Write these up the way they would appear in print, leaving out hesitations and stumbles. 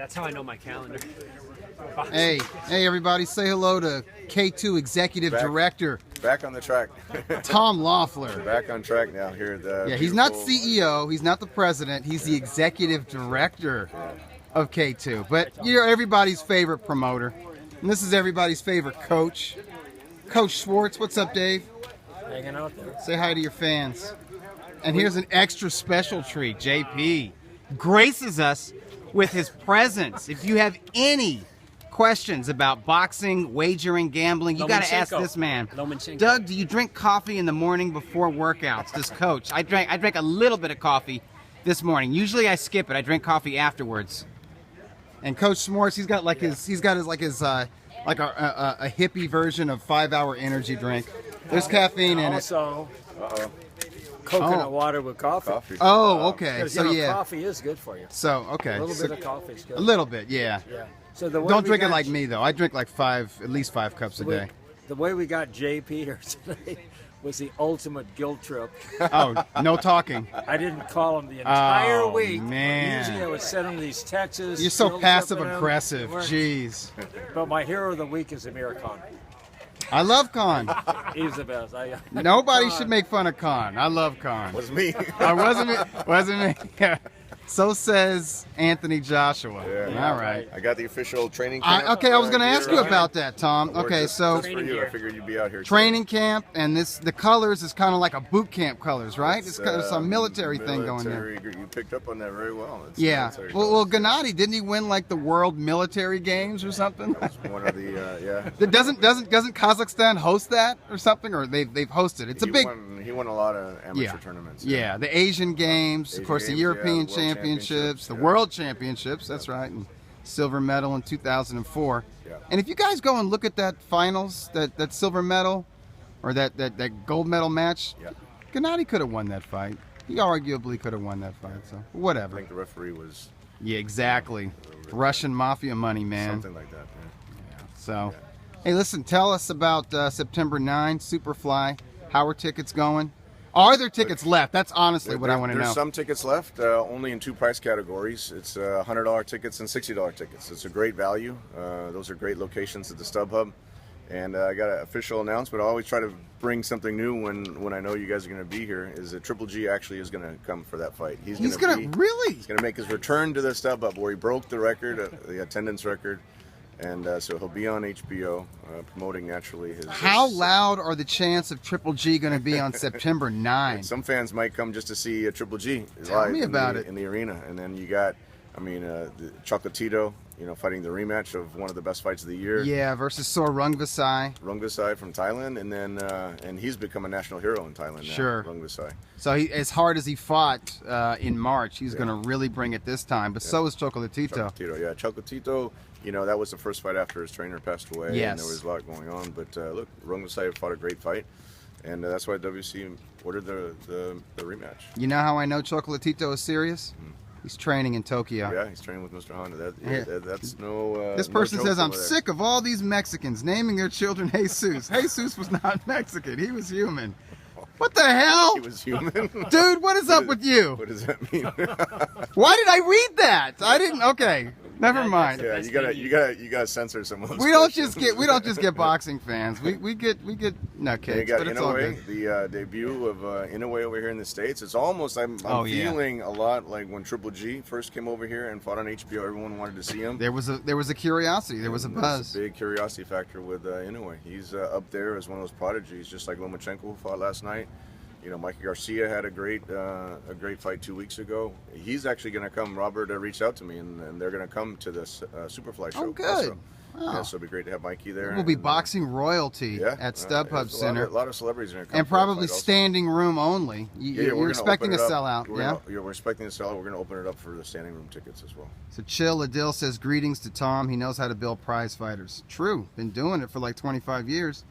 That's how I know my calendar. Hey, everybody, say hello to K2 Executive Director. Back on the track. Tom Loeffler. Back on track now here at the he's not CEO, he's not the president, he's the Executive Director of K2. But you're everybody's favorite promoter. And this is everybody's favorite coach. Coach Schwartz, what's up, Dave? Hanging out there. Say hi to your fans. And here's an extra special treat. JP graces us with his presence. If you have any questions about boxing, wagering, gambling, you got to ask this man. Doug, do you drink coffee in the morning before workouts? This coach. I drank a little bit of coffee this morning. Usually I skip it. I drink coffee afterwards. And Coach Schwartz, he's got a hippie version of 5-hour energy drink. There's caffeine in it. Also, coconut water with coffee. Oh, okay. So coffee is good for you. So okay. A little bit of coffee is good. A little bit, yeah. So don't drink it like me though. I drink like at least 5 cups a day. The way we got JP here today was the ultimate guilt trip. Oh, no talking. I didn't call him the entire week. Man. Usually I would send him these texts. You're so passive aggressive. Jeez. But my hero of the week is Amir Khan. I love Khan. He's the best. Nobody should make fun of Khan. I love Khan. Was me. Wasn't me. Yeah. So says Anthony Joshua. Yeah. All right. I got the official training camp. I was going to ask you about that, Tom. Okay, so just for you, I figured you'd be out here. Training camp, and the colors is kind of like a boot camp colors, right? It's kind of some military thing going there. You picked up on that very well. Yeah. Well, Gennady, didn't he win like the World Military Games or something? That was one of the Doesn't Kazakhstan host that or something, or they've hosted? It's He won a lot of amateur tournaments. Yeah, the Asian Games, of course, the European Championships, the World Championships. That's right, and silver medal in 2004. Yeah. And if you guys go and look at that finals, that silver medal, or that gold medal match, Gennady could have won that fight. He arguably could have won that fight. So whatever. I think the referee was. Yeah, exactly. Russian mafia money, man. Something like that. Yeah. So, hey, listen, tell us about September 9, Superfly. How are tickets going? Are there tickets left? That's honestly what I want to know. There's some tickets left, only in 2 price categories. It's $100 tickets and $60 tickets. It's a great value. Those are great locations at the StubHub. And I got an official announcement. I always try to bring something new when I know you guys are going to be here. Is that Triple G actually is going to come for that fight? He's going to make his return to the StubHub where he broke the record, the attendance record. And so he'll be on HBO, promoting naturally his. How loud are the chants of Triple G going to be on September 9? Some fans might come just to see Triple G Tell live me about it in the arena, and then you got, the Chocolatito, fighting the rematch of one of the best fights of the year. Yeah, versus Sor Rungvisai. Rungvisai from Thailand, and then and he's become a national hero in Thailand now. Sure. Rungvisai. So as hard as he fought in March, he's going to really bring it this time. But so is Chocolatito. Chocolatito. That was the first fight after his trainer passed away. Yes. And there was a lot going on. But look, Rungvisai fought a great fight. And that's why WC ordered the rematch. You know how I know Chocolatito is serious? He's training in Tokyo. Yeah, he's training with Mr. Honda. That's no. This person no says, I'm there. sick of all these Mexicans naming their children Jesus. Jesus was not Mexican. He was human. What the hell? He was human? Dude, what is up with you? What does that mean? Why did I read that? I didn't. Okay. Never mind. Yeah, you gotta censor some of those. We don't just get boxing fans. We get nutcakes, but it's all good. The debut of Inoue over here in the States. It's almost I'm feeling a lot like when Triple G first came over here and fought on HBO. Everyone wanted to see him. There was a curiosity. There was a buzz. A big curiosity factor with Inoue. He's up there as one of those prodigies, just like Lomachenko, who fought last night. Mikey Garcia had a great fight 2 weeks ago. He's actually going to come. Robert reached out to me, and they're going to come to this Superfly show. Oh, good. Also. Wow. Yeah, so it'll be great to have Mikey there. We'll be boxing royalty at StubHub Center. A lot of celebrities are going to come. And probably standing room only. You're expecting a sellout, We're expecting a sellout. We're going to open it up for the standing room tickets as well. So Chill Adil says, greetings to Tom. He knows how to build prize fighters. True. Been doing it for like 25 years.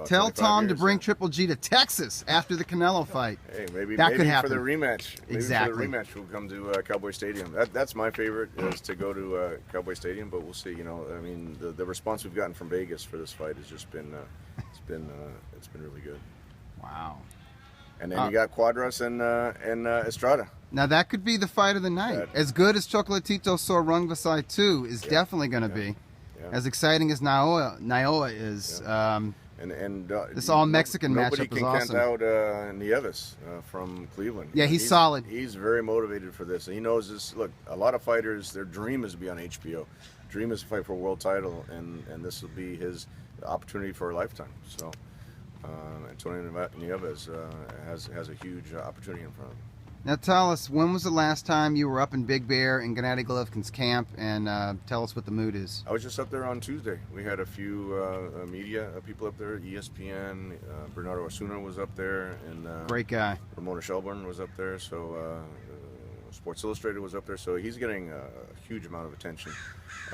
Tell Tom to bring Triple G to Texas after the Canelo fight. Hey, maybe could happen. For the rematch. Exactly. For the rematch, we'll come to Cowboy Stadium. That's my favorite, is to go to Cowboy Stadium. But we'll see. The response we've gotten from Vegas for this fight has just been it's been really good. Wow. And then you got Cuadras and Estrada. Now that could be the fight of the night. As good as Chocolatito Sorung Vasai 2 is definitely going to be. Yeah. As exciting as Naoya is. This all Mexican matchup is awesome. Nobody can count out Nieves from Cleveland. Yeah, he's solid. He's very motivated for this. He knows this. Look, a lot of fighters, their dream is to be on HBO. Dream is to fight for a world title, and this will be his opportunity for a lifetime. So Antonio Nieves has a huge opportunity in front of him. Now tell us, when was the last time you were up in Big Bear in Gennady Golovkin's camp, and tell us what the mood is. I was just up there on Tuesday. We had a few media people up there, ESPN, Bernardo Osuna was up there, and great guy. Ramona Shelburne was up there, so Sports Illustrated was up there, so he's getting a huge amount of attention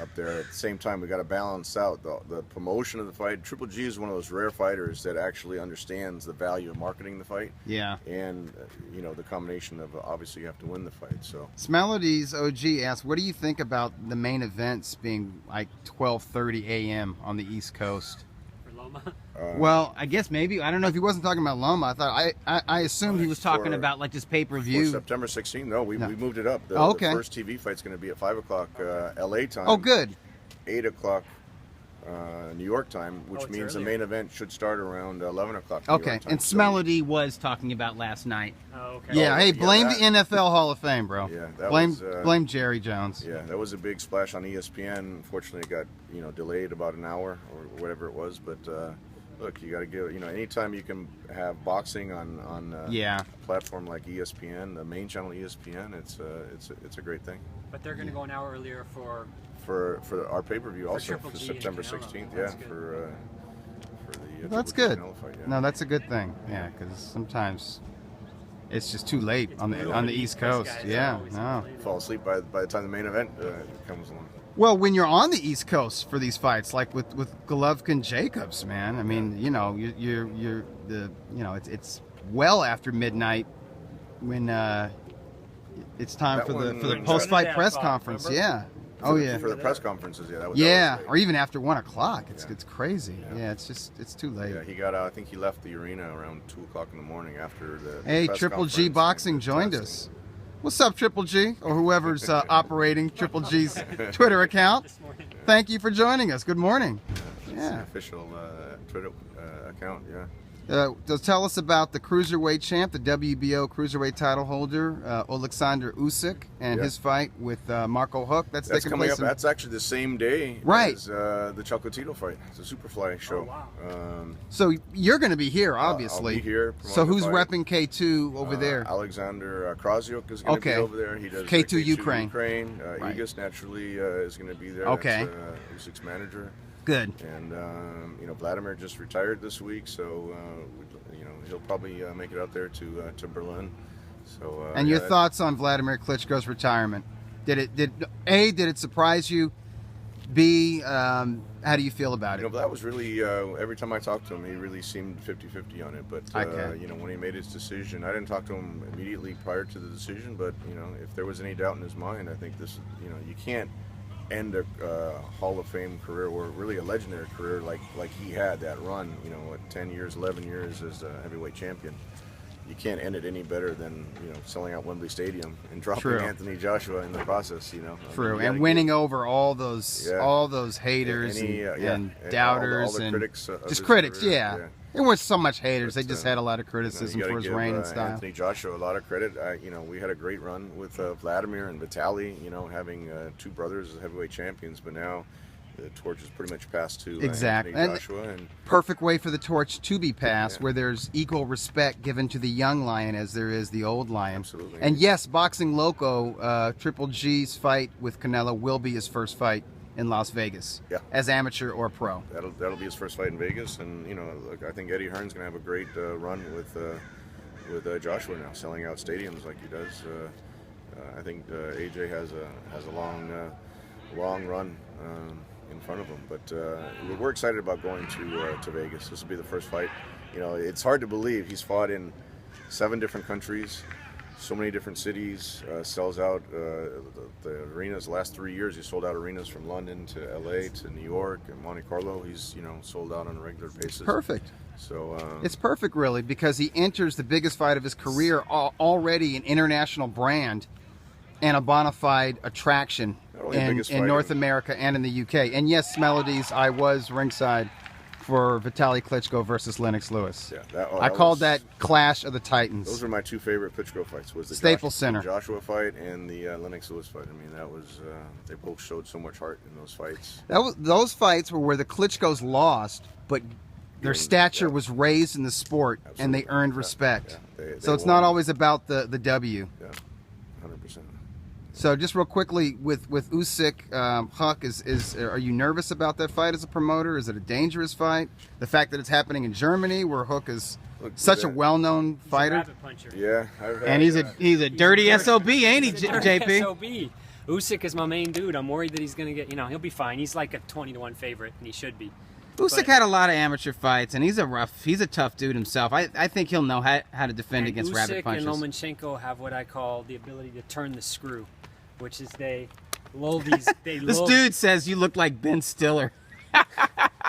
up there. At the same time, we got to balance out the promotion of the fight. Triple G is one of those rare fighters that actually understands the value of marketing the fight. Yeah. And the combination of obviously you have to win the fight. So Smelodies OG asked, what do you think about the main events being like 12:30 a.m. on the East Coast? For Loma? Well, I guess maybe. I don't know if he wasn't talking about Loma. I thought I assumed he was talking about like just pay-per-view. For September 16th, no, we moved it up. The first TV fight's going to be at 5 o'clock LA time. Oh, good. 8 o'clock New York time, which means the main event should start around 11 o'clock New York time. And Smelody was talking about last night. Oh, okay. Yeah, hey, blame the NFL Hall of Fame, bro. Yeah, blame Jerry Jones. Yeah, that was a big splash on ESPN. Unfortunately, it got delayed about an hour or whatever it was, but look, you got to give anytime you can have boxing on a platform like ESPN, the main channel ESPN, it's a great thing. But they're going to go an hour earlier for our pay-per-view also for September 16th. Yeah, for the that's good. Fight, yeah. No, that's a good thing. Yeah, because sometimes it's just too late on the East Coast. Yeah, no. Fall asleep by the time the main event comes along. Well, when you're on the East Coast for these fights, like with Golovkin Jacobs, man. I mean, it's well after midnight when it's time for the post-fight press conference. Yeah. For the press conferences, that was or even after 1 o'clock. It's crazy. Yeah, it's too late. Yeah, he got. I think he left the arena around 2 o'clock in the morning after the. Hey, Triple G Boxing joined us. What's up, Triple G, or whoever's operating Triple G's Twitter account? Thank you for joining us. Good morning. It's an official Twitter account. Yeah. Tell us about the cruiserweight champ, the WBO cruiserweight title holder, Alexander Usyk, and his fight with Marco Huck. That's taking coming place. That's actually the same day as the Chocolatito fight. It's a Superfly show. Oh, wow. So you're going to be obviously. I'll be here. So who's repping K2 over there? Alexander Krasyuk is going to be over there. He does K2 Ukraine. Igis naturally is going to be there. Okay. That's Usyk's manager. Good. And Vladimir just retired this week, so he'll probably make it out there to Berlin. So. And your thoughts on Vladimir Klitschko's retirement? Did it surprise you? B, how do you feel about it? That was really every time I talked to him, he really seemed 50-50 on it. But when he made his decision, I didn't talk to him immediately prior to the decision. But if there was any doubt in his mind, I think this, you can't end a Hall of Fame career, or really a legendary career like he had, that run, 10 years, 11 years as a heavyweight champion. You can't end it any better than selling out Wembley Stadium and dropping Anthony Joshua in the process. True, and winning over all those haters and doubters all the and critics just critics. Career. Yeah. There weren't so much haters; they just had a lot of criticism for his reign and style. Anthony Joshua a lot of credit. We had a great run with Vladimir and Vitaly. Having two brothers as heavyweight champions, but now the torch is pretty much passed to Anthony Joshua. And perfect way for the torch to be passed, where there's equal respect given to the young lion as there is the old lion. Absolutely. And yes, Boxing Loco, Triple G's fight with Canelo will be his first fight in Las Vegas, as amateur or pro. That'll be his first fight in Vegas, and look, I think Eddie Hearn's going to have a great run with Joshua now, selling out stadiums like he does. I think AJ has a long run in front of him, but we're excited about going to Vegas. This will be the first fight. It's hard to believe he's fought in 7 different countries, so many different cities, sells out the arenas. The last 3 years, he sold out arenas from London to LA to New York and Monte Carlo. He's sold out on a regular basis. Perfect. So it's perfect, really, because he enters the biggest fight of his career, already an international brand and a bona fide attraction in North America and in the UK. And yes, Melodies, I was ringside for Vitaly Klitschko versus Lennox Lewis. Yeah, I called that Clash of the Titans. Those were my two favorite Klitschko fights. Was the Staples Center Joshua fight and the Lennox Lewis fight. I mean, that was they both showed so much heart in those fights. Those fights were where the Klitschkos lost, but their stature was raised in the sport. Absolutely. And they earned respect. Yeah, so it's not always about the W. Yeah, 100%. So just real quickly with Usyk, Huck, are you nervous about that fight as a promoter? Is it a dangerous fight? The fact that it's happening in Germany, where Huck is such a well-known fighter. He's a rabbit puncher. Yeah, and he's a dirty SOB, ain't he, JP? SOB. Usyk is my main dude. I'm worried that he's gonna get. He'll be fine. He's like a 20-1 favorite, and he should be. Usyk had a lot of amateur fights, and he's a tough dude himself. I think he'll know how to defend against rabbit punches. Usyk and Lomachenko have what I call the ability to turn the screw, which is they lull these. This dude says you look like Ben Stiller.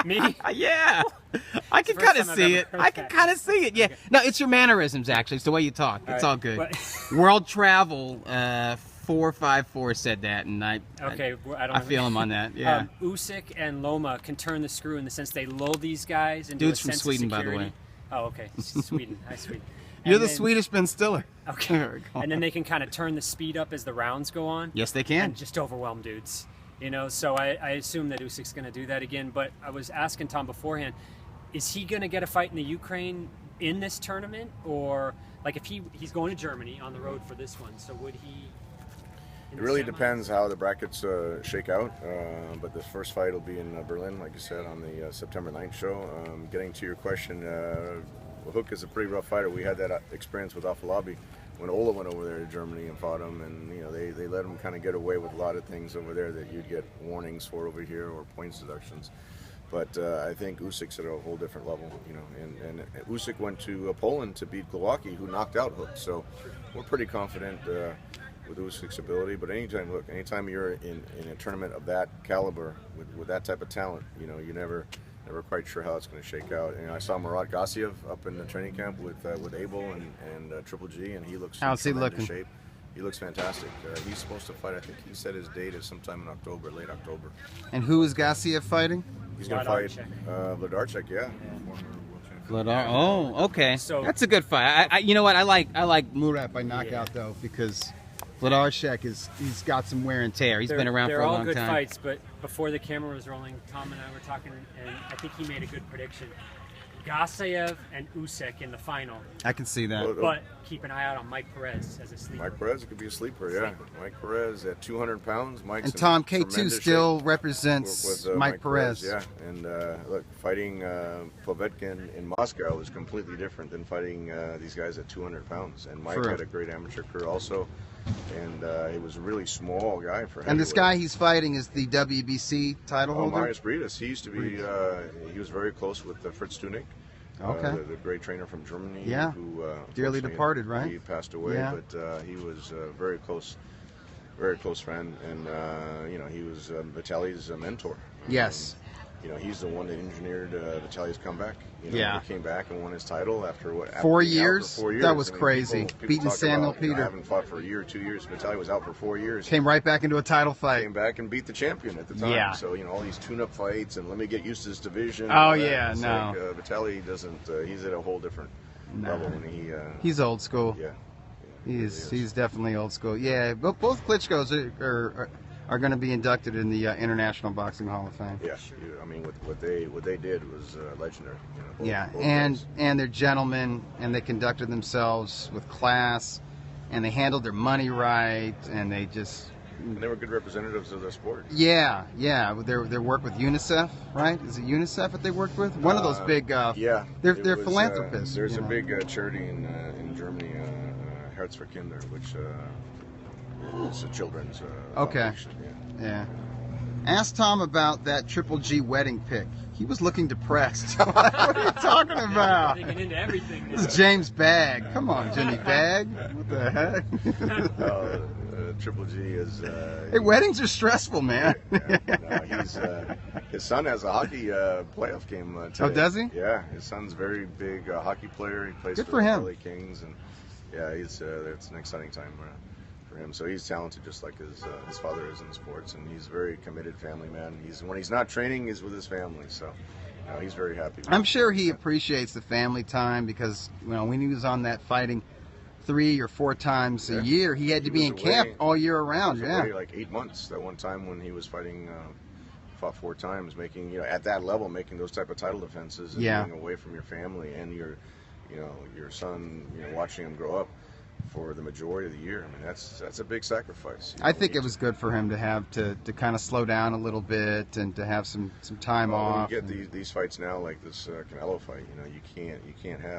Me? Yeah. I can kind of see it. I can kind of see it. Yeah. Okay. No, it's your mannerisms, actually. It's the way you talk. It's all good. World Travel 454 said that, and I feel him on that. Yeah. Usyk and Loma can turn the screw in the sense they lull these guys into Dude's a from sense Sweden, of security. by the way. Oh, okay. Sweden. Hi, Sweden. You're the Swedish Ben Stiller. Okay. And then they can kind of turn the speed up as the rounds go on. Yes, they can. And just overwhelm dudes. So I assume that Usyk's going to do that again. But I was asking Tom beforehand, is he going to get a fight in the Ukraine in this tournament? Or, like, if he's going to Germany on the road for this one, so would he... It really depends how the brackets shake out. But the first fight will be in Berlin, like you said, on the September 9th show. Getting to your question, Hook is a pretty rough fighter. We had that experience with Afolabi when Ola went over there to Germany and fought him, and they let him kind of get away with a lot of things over there that you'd get warnings for over here or points deductions. But I think Usyk's at a whole different level, and Usyk went to Poland to beat Glowacki, who knocked out Hook. So we're pretty confident with Usyk's ability. But anytime you're in a tournament of that caliber with that type of talent, you never quite sure how it's going to shake out. And I saw Murat Gassiev up in the training camp with Abel and Triple G, and he looks How's he looking? Shape. He looks fantastic. He's supposed to fight. I think he said his date is sometime in October, late October. And who is Gassiev fighting? He's going to fight Vladimir, yeah. Vladar. Oh, okay. So that's a good fight. You know what? I like Murat by knockout though, because Vladimir he's got some wear and tear. He's been around for a long time. They're all good fights, but before the camera was rolling, Tom and I were talking, and I think he made a good prediction. Gassiev and Usyk in the final. I can see that. But keep an eye out on Mike Perez as a sleeper. Mike Perez could be a sleeper, yeah. Mike Perez at 200 pounds. Mike's and Tom K2 still represents with, Mike Perez. Yeah, and look, fighting Povetkin in Moscow was completely different than fighting these guys at 200 pounds. And Mike had a great amateur career also. And he was a really small guy for him. And this guy he's fighting is the WBC title holder? Marius Briedis. He used to be, he was very close with Fritz Tunik. Okay. The great trainer from Germany. Yeah. Who dearly departed, right? He passed away, but he was a very close friend. And, he was Vitaly's mentor. Yes. He's the one that engineered Vitaly's comeback. He came back and won his title after what? 4 years? 4 years. That was crazy. People beating Samuel about, Peter. Haven't fought for a year, 2 years. Vitaly was out for 4 years. Came right back into a title fight. Came back and beat the champion at the time. Yeah. So, all these tune-up fights and let me get used to this division. Oh, yeah, no. Like, Vitaly doesn't, he's at a whole different level. And he's old school. Yeah. He's definitely old school. Yeah, but both Klitschko's are going to be inducted in the International Boxing Hall of Fame. Yeah, I mean, what they did was legendary. Both and they're gentlemen, and they conducted themselves with class, and they handled their money right, and they just... And they were good representatives of the sport. Yeah. Their work with UNICEF, right? Is it UNICEF that they worked with? One of those big... They're philanthropists. There's a big charity in Germany, Herz für Kinder, which... it's a children's foundation, yeah. Ask Tom about that Triple G wedding pic He was looking depressed. What are you talking about? Digging into everything. This is James Bagg. Come on, Jimmy Bagg. What the heck? Triple G is. Hey, weddings are stressful, man. He's his son has a hockey playoff game today. Oh, does he? Yeah, his son's a very big hockey player. He plays Good for for him. the LA Kings, and yeah, it's an exciting time for him. So he's talented, just like his father is in the sports, and he's a very committed family man. When he's not training, he's with his family. So he's very happy. I'm sure he appreciates the family time because when he was on that fighting 3 or 4 times a year, he had to be in camp all year around. He was away like 8 months. That one time when he was fighting, fought 4 times, making at that level, making those type of title defenses, and being away from your family and your son, watching him grow up for the majority of the year. I mean, that's a big sacrifice. I think it was good for him to have to kind of slow down a little bit and to have some time off. When you get these fights now, like this Canelo fight, you can't have